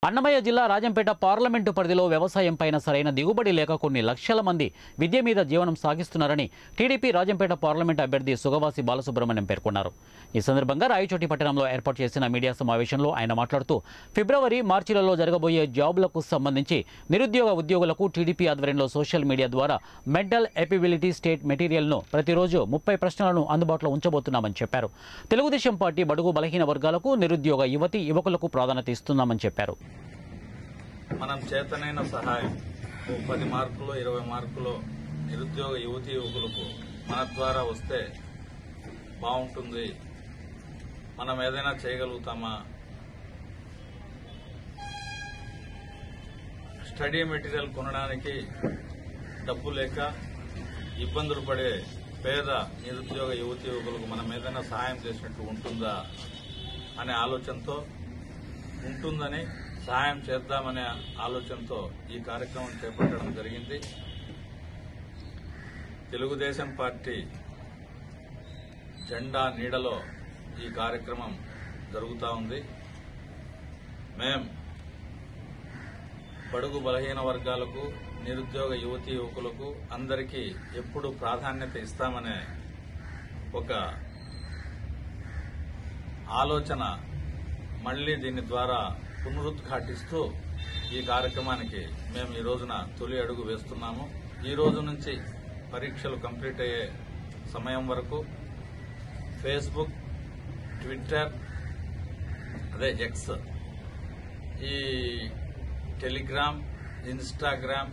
అన్నమయ్య జిల్లా రాజంపేట పార్లమెంటు పరిధిలో వ్యవసాయం పైన సరైన దిగుబడి లేక కొన్ని లక్షల మంది విద్య మీద జీవనం సాగిస్తున్నారని టీడీపీ రాజంపేట పార్లమెంటు అభ్యర్థి సుగవాసి బాలసుబ్రహ్మణ్యం పేర్కొన్నారు. ఈ సందర్భంగా రాయచోటి పట్టణంలో ఏర్పాటు చేసిన మీడియా సమావేశంలో ఆయన మాట్లాడుతూ ఫిబ్రవరి, మార్చిలలో జరగబోయే జాబులకు సంబంధించి నిరుద్యోగ ఉద్యోగులకు టీడీపీ ఆధ్వర్యంలో సోషల్ మీడియా ద్వారా మెంటల్ ఎబిలిటీ స్టేట్ మెటీరియల్ను ప్రతిరోజు 30 ప్రశ్నలను అందుబాటులో ఉంచబోతున్నామని చెప్పారు. తెలుగుదేశం పార్టీ బడుగు బలహీన వర్గాలకు, నిరుద్యోగ యువతీ యువకులకు ప్రాధాన్యత ఇస్తున్నామని చెప్పారు. మనం చేతనైన సహాయం 10 మార్కులు 20 మార్కులు నిరుద్యోగ యువతీ యువకులకు మన ద్వారా వస్తే బాగుంటుంది. మనం ఏదైనా చేయగలుగుతామా? స్టడీ మెటీరియల్ కొనడానికి డబ్బు లేక ఇబ్బందులు పడే పేద నిరుద్యోగ యువతీ యువకులకు మనం ఏదైనా సహాయం చేసినట్టు ఉంటుందా అనే ఆలోచనతో ఉంటుందని సహాయం చేద్దామనే ఆలోచనతో ఈ కార్యక్రమం చేపట్టడం జరిగింది. తెలుగుదేశం పార్టీ జెండా నీడలో ఈ కార్యక్రమం జరుగుతూ ఉంది. మేం బడుగు బలహీన వర్గాలకు, నిరుద్యోగ యువతీ యువకులకు అందరికీ ఎప్పుడు ప్రాధాన్యత ఇస్తామనే ఒక ఆలోచన మళ్లీ దీని ద్వారా పునరుద్ఘాటిస్తూ ఈ కార్యక్రమానికి మేము ఈ రోజున తొలి అడుగు వేస్తున్నాము. ఈ రోజు నుంచి పరీక్షలు కంప్లీట్ అయ్యే సమయం వరకు ఫేస్బుక్, ట్విట్టర్, ఎక్స్, ఈ టెలిగ్రామ్, ఇన్స్టాగ్రామ్,